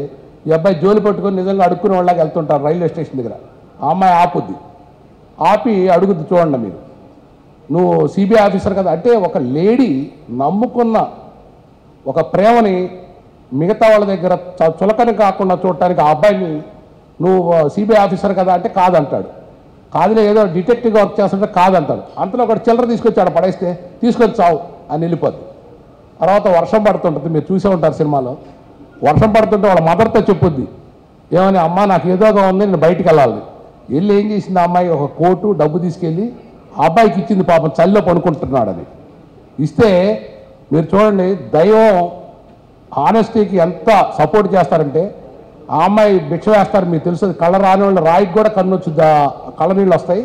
ఈ అబ్బాయి జోలి పట్టుకొని నిజంగా అడుక్కునే వాళ్ళకి వెళ్తుంటారు రైల్వే స్టేషన్ దగ్గర. ఆ అమ్మాయి ఆపుద్ది, ఆపి అడుగుద్ది, చూడండి మీరు నువ్వు సిబిఐ ఆఫీసర్ కదా అంటే, ఒక లేడీ నమ్ముకున్న ఒక ప్రేమని మిగతా వాళ్ళ దగ్గర చులకని కాకుండా చూడటానికి ఆ అబ్బాయిని నువ్వు సిబిఐ ఆఫీసర్ కదా అంటే కాదంటాడు. కాదులే ఏదో డిటెక్టివ్గా వర్క్ చేస్తుంటే కాదంటాడు. అంతలో ఒకటి చిల్లర తీసుకొచ్చాడు, పడేస్తే తీసుకొని చావు అని వెళ్ళిపోద్ది. తర్వాత వర్షం పడుతుంటుంది, మీరు చూసే ఉంటారు సినిమాలో. వర్షం పడుతుంటే వాళ్ళ మదర్తో చెప్పుద్ది, ఏమని అమ్మ నాకు ఏదోగా ఉంది, నేను బయటికి వెళ్ళాలి. వెళ్ళి ఏం చేసింది ఆ అమ్మాయి, ఒక కోటు డబ్బు తీసుకెళ్ళి ఆ అబ్బాయికి ఇచ్చింది. పాపం చలిలో పడుకుంటున్నాడని ఇస్తే మీరు చూడండి, దైవం ఆనెస్టీకి ఎంత సపోర్ట్ చేస్తారంటే, ఆ అమ్మాయి భిక్ష వేస్తారు. మీకు తెలుసు, కళ్ళ రాని వాళ్ళు రాయికి కూడా కన్ను వచ్చుద్ది, కళ్ళ నీళ్ళు వస్తాయి.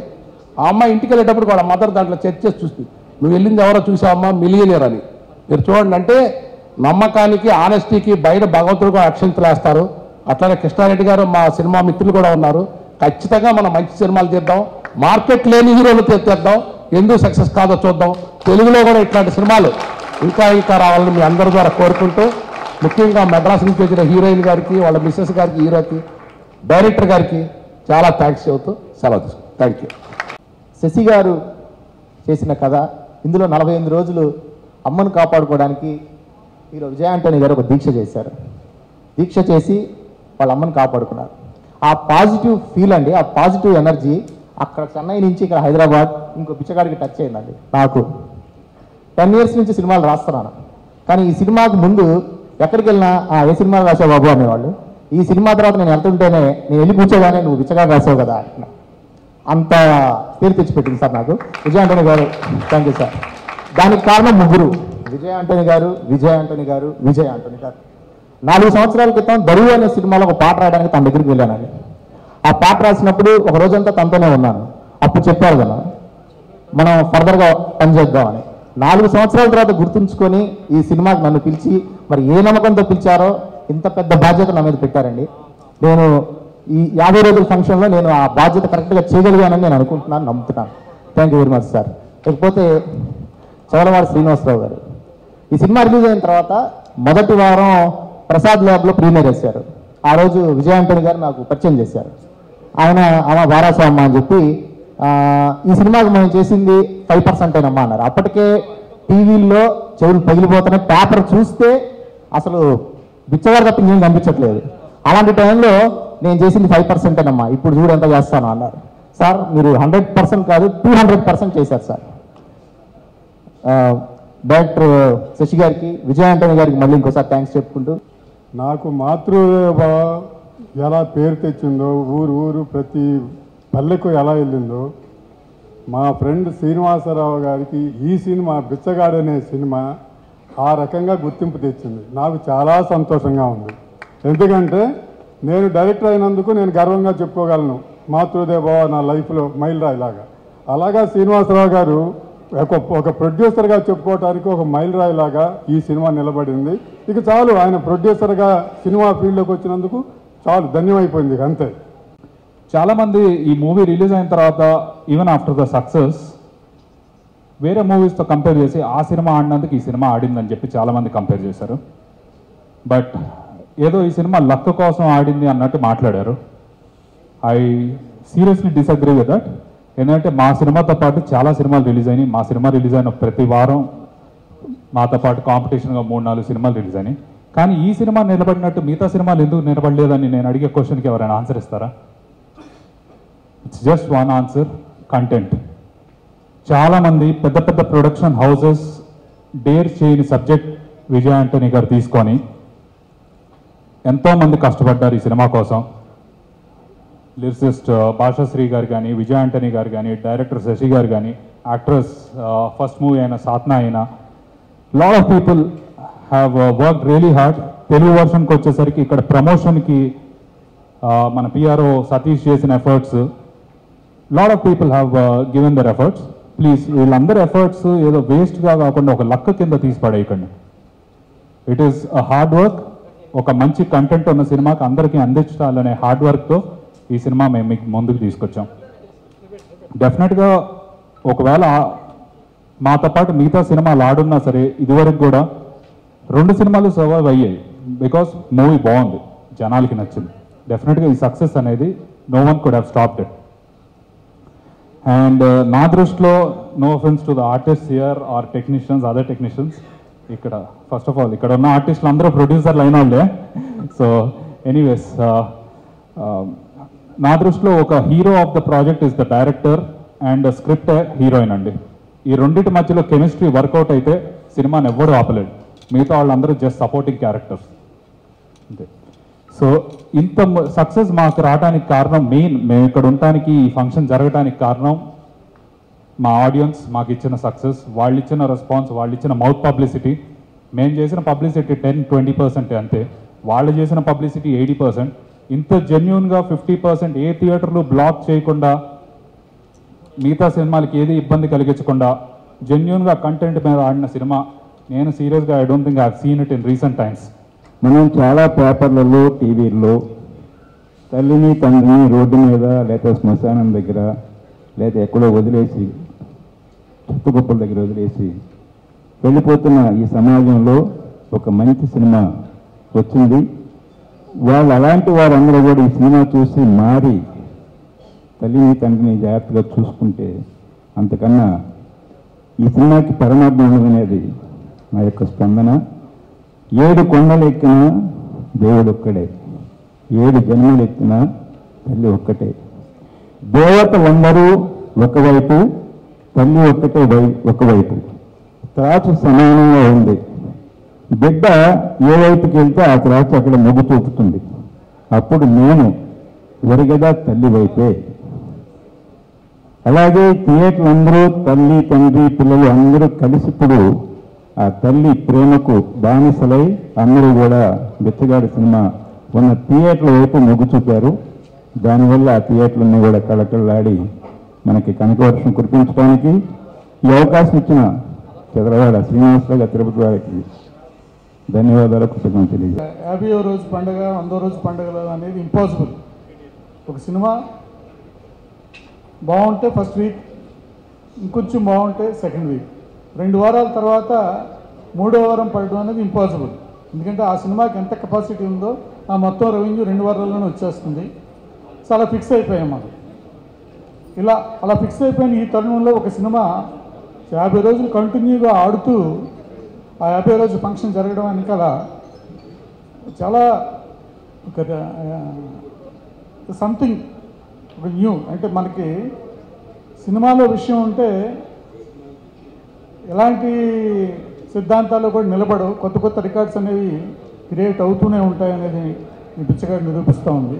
ఆ అమ్మాయి ఇంటికి వెళ్ళేటప్పుడు కూడా మదర్ దాంట్లో చెక్ చేసి చూస్తుంది, నువ్వు వెళ్ళింది ఎవరో చూసావమ్మా, మిలియనీర్ అని. మీరు చూడండి, అంటే నమ్మకానికి ఆనెస్టీకి బయట భగవంతుడు కూడా అక్షంతలు వేస్తారు. అట్లానే కృష్ణారెడ్డి గారు మా సినిమా మిత్రులు కూడా ఉన్నారు. ఖచ్చితంగా మనం మంచి సినిమాలు తీద్దాం, మార్కెట్ లేని హీరోలు తీద్దాం, ఎందుకు సక్సెస్ కాదో చూద్దాం. తెలుగులో కూడా ఇట్లాంటి సినిమాలు ఇంకా రావాలని మీ అందరి ద్వారా కోరుకుంటూ, ముఖ్యంగా మెడ్రాస్ నుంచి వచ్చిన హీరోయిన్ గారికి, వాళ్ళ మిస్సెస్ గారికి, హీరోకి, డైరెక్టర్ గారికి చాలా థ్యాంక్స్ చెబుతూ సెలవు తీసుకుంటాం. Thank you. శశి గారు చేసిన కథ, ఇందులో 48 రోజులు అమ్మను కాపాడుకోవడానికి హీరో విజయ్ ఆంటోనీ గారు ఒక దీక్ష చేశారు. దీక్ష చేసి వాళ్ళ అమ్మను కాపాడుకున్నారు. ఆ పాజిటివ్ ఫీల్ అండి, ఆ పాజిటివ్ ఎనర్జీ అక్కడ చెన్నై నుంచి ఇక్కడ హైదరాబాద్ ఇంకో బిచ్చగాడికి టచ్ అయిందండి. నాకు 10 years నుంచి సినిమాలు రాస్తున్నాను, కానీ ఈ సినిమాకు ముందు ఎక్కడికి వెళ్ళినా ఏ సినిమాలు రాసావు బాబు అనేవాళ్ళు. ఈ సినిమా తర్వాత నేను వెళ్తుంటేనే, నేను వెళ్ళి కూర్చోగానే నువ్వు బిచ్చగాడు రాసావు కదా అంటున్నా. అంత పేరు తెచ్చిపెట్టింది సార్ నాకు విజయ్ ఆంటోనీ గారు. Thank you sir. దానికి కారణం ముగ్గురు, విజయ్ ఆంటోనీ గారు, విజయ్ ఆంటోనీ గారు, విజయ్ ఆంటోనీ గారు. 4 సంవత్సరాల క్రితం దరువు అనే సినిమాలో ఒక పాట రాయడానికి తన దగ్గరికి వెళ్ళానండి. ఆ పాట రాసినప్పుడు ఒక రోజంతా తనతోనే ఉన్నాను. అప్పుడు చెప్పారు కదా మనం ఫర్దర్గా పనిచేద్దామని. 4 సంవత్సరాల తర్వాత గుర్తుంచుకొని ఈ సినిమాకి నన్ను పిలిచి, మరి ఏ నమ్మకంతో పిలిచారో ఇంత పెద్ద బాధ్యత నా మీద పెట్టారండి. నేను ఈ 50 రోజుల ఫంక్షన్లో నేను ఆ బాధ్యత కరెక్ట్గా చేయగలిగానని నేను అనుకుంటున్నాను, నమ్ముతున్నాను. Thank you very much sir. ఇకపోతే చౌలవాడ శ్రీనివాసరావు గారు ఈ సినిమా రిలీజ్ అయిన తర్వాత మొదటి వారం ప్రసాద్ ల్యాబ్లో ప్రీమియర్ చేశారు. ఆ రోజు విజయ్ ఆంటనీ గారు నాకు పరిచయం చేశారు. ఆయన అమ్మ వారాసా అమ్మ అని చెప్పి ఈ సినిమాకి మేము చేసింది 5% అమ్మా అన్నారు. అప్పటికే టీవీల్లో చెవులు పగిలిపోతున్నాయి, పేపర్ చూస్తే అసలు బిచ్చగారు తప్ప ఇంకేం కనిపించట్లేదు. అలాంటి టైంలో నేను చేసింది 5% అమ్మా, ఇప్పుడు చూడు ఎంత చేస్తాను అన్నారు. సార్ మీరు 100% కాదు 200% చేశారు సార్. డైరెక్టర్ శశి గారికి, విజయ్ ఆంటనీ గారికి మళ్ళీ ఇంకోసారి థ్యాంక్స్ చెప్పుకుంటూ, నాకు మాతృదేవ ఎలా పేరు తెచ్చిందో, ఊరు ప్రతి పల్లెకు ఎలా వెళ్ళిందో, మా ఫ్రెండ్ శ్రీనివాసరావు గారికి ఈ సినిమా బిచ్చగాడు అనే సినిమా ఆ రకంగా గుర్తింపు తెచ్చింది. నాకు చాలా సంతోషంగా ఉంది. ఎందుకంటే నేను డైరెక్టర్ అయినందుకు నేను గర్వంగా చెప్పుకోగలను, మాతృదేవ నా లైఫ్లో మైలురాయిలాగా. అలాగా శ్రీనివాసరావు గారు ఒక ప్రొడ్యూసర్గా చెప్పుకోవడానికి ఒక మైలురాయిలాగా ఈ సినిమా నిలబడింది. ఇక చాలు, ఆయన ప్రొడ్యూసర్గా సినిమా ఫీల్డ్లోకి వచ్చినందుకు చాలు, ధన్యమైపోయింది అంతే. చాలామంది ఈ మూవీ రిలీజ్ అయిన తర్వాత ఈవెన్ ఆఫ్టర్ ద సక్సెస్ వేరే మూవీస్తో కంపేర్ చేసి ఆ సినిమా ఆడినందుకు ఈ సినిమా ఆడిందని చెప్పి చాలామంది కంపేర్ చేశారు. బట్ ఏదో ఈ సినిమా లక్ కోసం ఆడింది అన్నట్టు మాట్లాడారు. I seriously disagree with that. ఎందుకంటే మా సినిమాతో పాటు చాలా సినిమాలు రిలీజ్ అయినాయి. మా సినిమా రిలీజ్ అయిన ప్రతి వారం మాతో పాటు కాంపిటీషన్గా 3-4 సినిమాలు రిలీజ్ అయినాయి. కానీ ఈ సినిమా నిలబడినట్టు మిగతా సినిమాలు ఎందుకు నిలబడలేదని నేను అడిగే క్వశ్చన్కి ఎవరైనా ఆన్సర్ ఇస్తారా? It's just one answer, content. చాలామంది పెద్ద పెద్ద ప్రొడక్షన్ హౌసెస్ డేర్ చేయని సబ్జెక్ట్ విజయ్ ఆంటనీ గారు తీసుకొని ఎంతోమంది కష్టపడ్డారు ఈ సినిమా కోసం. లిరిసిస్ట్ భాషాశ్రీ గారు కానీ, విజయ్ ఆంటనీ గారు కానీ, డైరెక్టర్ శశి గారు కానీ, యాక్ట్రెస్ ఫస్ట్ మూవీ అయిన సాత్నా అయినా, lot of people have work really hard. Telugu వర్షన్కి వచ్చేసరికి ఇక్కడ ప్రమోషన్కి మన పిఆర్ఓ సతీష్ చేసిన efforts, lot of people have given their efforts. Please వీళ్ళందరి ఎఫర్ట్స్ ఏదో వేస్ట్గా కాకుండా ఒక లక్క కింద తీసి పడేయకండి. It is a hard work. ఒక మంచి కంటెంట్ ఉన్న సినిమాకి అందరికీ అందించాలనే హార్డ్ వర్క్తో ఈ సినిమా మేము మీకు ముందుకు తీసుకొచ్చాం. డెఫినెట్గా ఒకవేళ మాతో పాటు మిగతా సినిమాలు ఆడున్నా సరే ఇదివరకు కూడా 2 సినిమాలు సర్వైవ్ అయ్యాయి. బికాస్ మూవీ బాగుంది, జనాలకి నచ్చింది. డెఫినెట్గా ఈ సక్సెస్ అనేది no one could have stopped it. And నా దృష్టిలో no offence to the artist here or technicians, other technicians, ఇక్కడ ఫస్ట్ ఆఫ్ ఆల్ ఇక్కడ ఉన్న ఆర్టిస్టులు అందరూ ప్రొడ్యూసర్లు అయిన వాళ్ళే. సో ఎనీవేస్, నా దృష్టిలో ఒక hero of the project is the director and script heroine అండి. ఈ రెండింటి మధ్యలో కెమిస్ట్రీ వర్కౌట్ అయితే సినిమాని ఎవ్వరూ ఆపలేడు. మిగతా వాళ్ళందరూ జస్ట్ సపోర్టింగ్ క్యారెక్టర్స్ అంతే. సో ఇంత సక్సెస్ మాకు రావడానికి కారణం, మెయిన్ మేము ఇక్కడ ఉండటానికి, ఈ ఫంక్షన్ జరగడానికి కారణం మా ఆడియన్స్ మాకు ఇచ్చిన సక్సెస్, వాళ్ళు ఇచ్చిన రెస్పాన్స్, వాళ్ళు ఇచ్చిన మౌత్ పబ్లిసిటీ. మేము చేసిన పబ్లిసిటీ 10-20% అంతే, వాళ్ళు చేసిన పబ్లిసిటీ 80%. ఇంత జెన్యూన్గా 50% ఏ థియేటర్లు బ్లాక్ చేయకుండా, మిగతా సినిమాలకి ఏది ఇబ్బంది కలిగించకుండా జెన్యూన్గా కంటెంట్ మీద ఆడిన సినిమా నేను సీరియస్గా I don't think I have seen it in recent times. మనం చాలా పేపర్లలో, టీవీల్లో తల్లిని తండ్రిని రోడ్డు మీద లేకపోతే శ్మశానం దగ్గర లేదా ఎక్కడో వదిలేసి, చుట్టుపక్కల దగ్గర వదిలేసి వెళ్ళిపోతున్న ఈ సమాజంలో ఒక మంచి సినిమా వచ్చింది. వాళ్ళు అలాంటి వారందరూ కూడా ఈ సినిమా చూసి మారి తల్లిని తండ్రిని జాగ్రత్తగా చూసుకుంటే అంతకన్నా ఈ సినిమాకి పరమార్థం అనేది నా యొక్క స్పందన. 7 కొండలు ఎక్కినా దేవుడు ఒక్కడే, 7 జన్మలు ఎక్కినా తల్లి ఒక్కటే. దేవతలందరూ ఒకవైపు, తల్లి ఒక్కటే ఒకవైపు. త్రాచు సమానంగా ఉంది. బిడ్డ ఏ వైపుకి వెళ్తే ఆ త్రాచు అక్కడ మొగ్గు చూపుతుంది. అప్పుడు నేను ఒరిగదా తల్లి వైపే. అలాగే థియేటర్లు అందరూ తల్లి తండ్రి పిల్లలు అందరూ కలిసి ఇప్పుడు ఆ తల్లి ప్రేమకు బానిసలై అందరూ కూడా బిచ్చగాడి సినిమా ఉన్న థియేటర్ల వైపు మొగ్గు చూపారు. దానివల్ల ఆ థియేటర్లన్నీ కూడా కళకళలాడి మనకి కనకవర్షం కురిపించడానికి ఈ అవకాశం ఇచ్చిన చంద్రవాడ శ్రీనివాసరావు గారి తిరుపతి వారికి ధన్యవాదాలు, కృతజ్ఞతలు తెలియజేస్తాను. 50వ రోజు పండుగ, 100వ రోజు పండుగ అనేది ఇంపాసిబుల్. ఒక సినిమా బాగుంటే ఫస్ట్ వీక్, ఇంకొంచెం బాగుంటే సెకండ్ వీక్, 2 వారాల తర్వాత 3వ వారం పడడం అనేది ఇంపాసిబుల్. ఎందుకంటే ఆ సినిమాకి ఎంత కెపాసిటీ ఉందో ఆ మొత్తం రెవెన్యూ 2 వారాల్లోనే వచ్చేస్తుంది. చాలా ఫిక్స్ అయిపోయాం మనం. అలా ఫిక్స్ అయిపోయిన ఈ తరుణంలో ఒక సినిమా 50 రోజులు కంటిన్యూగా ఆడుతూ ఆ 50 రోజు ఫంక్షన్ జరగడం వెనకాల చాలా ఒక సంథింగ్ ఒక న్యూ. అంటే మనకి సినిమాలో విషయం ఉంటే ఎలాంటి సిద్ధాంతాలు కూడా నిలబడవు, కొత్త కొత్త రికార్డ్స్ అనేవి క్రియేట్ అవుతూనే ఉంటాయి అనేది ఈ బిచ్చగాడు నిరూపిస్తూ ఉంది.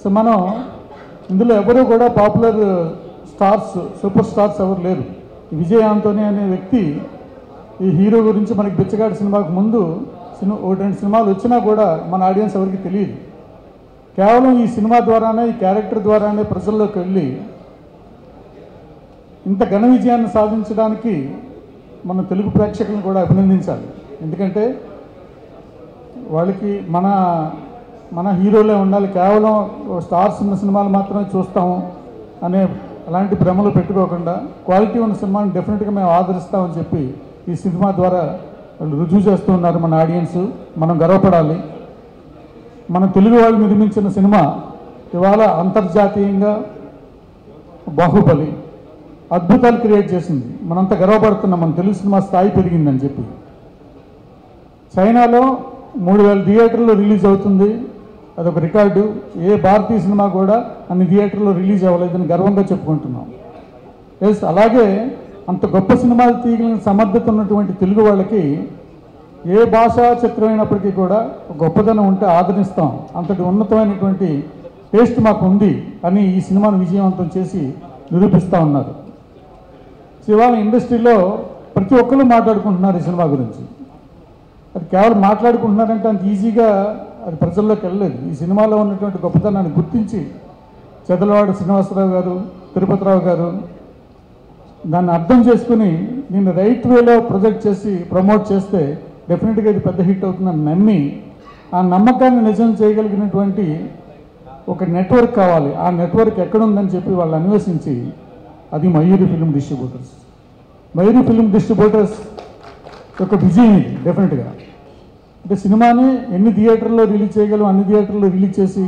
సో మనం ఇందులో ఎవరు కూడా పాపులర్ స్టార్స్, సూపర్ స్టార్స్ ఎవరు లేరు. ఈ విజయ్ ఆంటోనీ అనే వ్యక్తి ఈ హీరో గురించి మనకి బిచ్చగాడి సినిమాకు ముందు 1-2 సినిమాలు వచ్చినా కూడా మన ఆడియన్స్ ఎవరికి తెలియదు. కేవలం ఈ సినిమా ద్వారానే, ఈ క్యారెక్టర్ ద్వారానే ప్రజల్లోకి వెళ్ళి ఇంత ఘన విజయాన్ని సాధించడానికి మన తెలుగు ప్రేక్షకులను కూడా అభినందించాలి. ఎందుకంటే వాళ్ళకి మన హీరోలే ఉండాలి, కేవలం స్టార్స్ ఉన్న సినిమాలు మాత్రమే చూస్తాము అనే అలాంటి భ్రమలు పెట్టుకోకుండా క్వాలిటీ ఉన్న సినిమాని డెఫినెట్గా మేము ఆదరిస్తామని చెప్పి ఈ సినిమా ద్వారా వాళ్ళు రుజువు చేస్తూ ఉన్నారు మన ఆడియన్స్. మనం గర్వపడాలి. మన తెలుగు వాళ్ళు నిర్మించిన సినిమా ఇవాళ అంతర్జాతీయంగా బాహుబలి అద్భుతాలు క్రియేట్ చేసింది. మనంతా గర్వపడుతున్నాం, మన తెలుగు సినిమా స్థాయి పెరిగిందని చెప్పి. చైనాలో 3000 థియేటర్లో రిలీజ్ అవుతుంది, అదొక రికార్డు. ఏ భారతీయ సినిమా కూడా అన్ని థియేటర్లో రిలీజ్ అవ్వలేదని గర్వంగా చెప్పుకుంటున్నాం. ఎస్, అలాగే అంత గొప్ప సినిమాలు తీయగలిగిన సమర్థత ఉన్నటువంటి తెలుగు వాళ్ళకి ఏ భాషా చిత్రమైనప్పటికీ కూడా గొప్పదనం ఉంటే ఆదరిస్తాం. అంతటి ఉన్నతమైనటువంటి టేస్ట్ మాకు ఉంది అని ఈ సినిమాను విజయవంతం చేసి నిరూపిస్తూ ఉన్నారు. ఇవాళ ఇండస్ట్రీలో ప్రతి ఒక్కరు మాట్లాడుకుంటున్నారు ఈ సినిమా గురించి. అది కేవలం మాట్లాడుకుంటున్నారంటే అంత ఈజీగా అది ప్రజల్లోకి వెళ్ళలేదు. ఈ సినిమాలో ఉన్నటువంటి గొప్పతనాన్ని గుర్తించి చెదలవాడ శ్రీనివాసరావు గారు, తిరుపతిరావు గారు దాన్ని అర్థం చేసుకుని దీన్ని రైట్ వేలో ప్రొజెక్ట్ చేసి ప్రమోట్ చేస్తే డెఫినెట్గా ఇది పెద్ద హిట్ అవుతుందని నమ్మి, ఆ నమ్మకాన్ని నిజం చేయగలిగినటువంటి ఒక నెట్వర్క్ కావాలి. ఆ నెట్వర్క్ ఎక్కడుందని చెప్పి వాళ్ళు అన్వేషించి అది Mayuri film distributors. Mayuri film distributors యొక్క విజయం ఇది డెఫినెట్గా. అంటే సినిమాని ఎన్ని థియేటర్లో రిలీజ్ చేయగలం అన్ని థియేటర్లో రిలీజ్ చేసి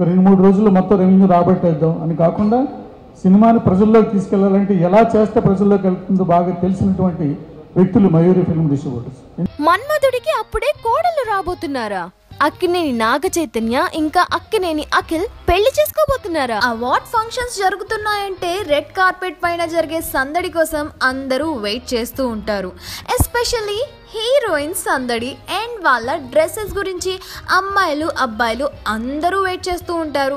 2-3 రోజుల్లో మొత్తం రెవెన్యూ రాబట్టేద్దాం అని కాకుండా సినిమాని ప్రజల్లోకి తీసుకెళ్లాలంటే ఎలా చేస్తే ప్రజల్లోకి వెళ్తుందో బాగా తెలిసినటువంటి వ్యక్తులు మయూరి ఫిల్మ్ డిస్ట్రిబ్యూటర్స్. మన్మధుడికి అప్పుడే కోడలు రాబోతున్నారా? అక్కినేని నాగ చైతన్య ఇంకా అక్కినేని అఖిల్ పెళ్లి చేసుకోబోతున్నారా? అవార్డ్ ఫంక్షన్స్ జరుగుతున్నాయంటే రెడ్ కార్పెట్ పైన జరిగే సందడి కోసం అందరూ వెయిట్ చేస్తూ ఉంటారు. ఎస్పెషల్లీ హీరోయిన్ సందడి అండ్ వాళ్ళ డ్రెస్సెస్ గురించి అమ్మాయిలు అబ్బాయిలు అందరూ వెయిట్ చేస్తూ ఉంటారు.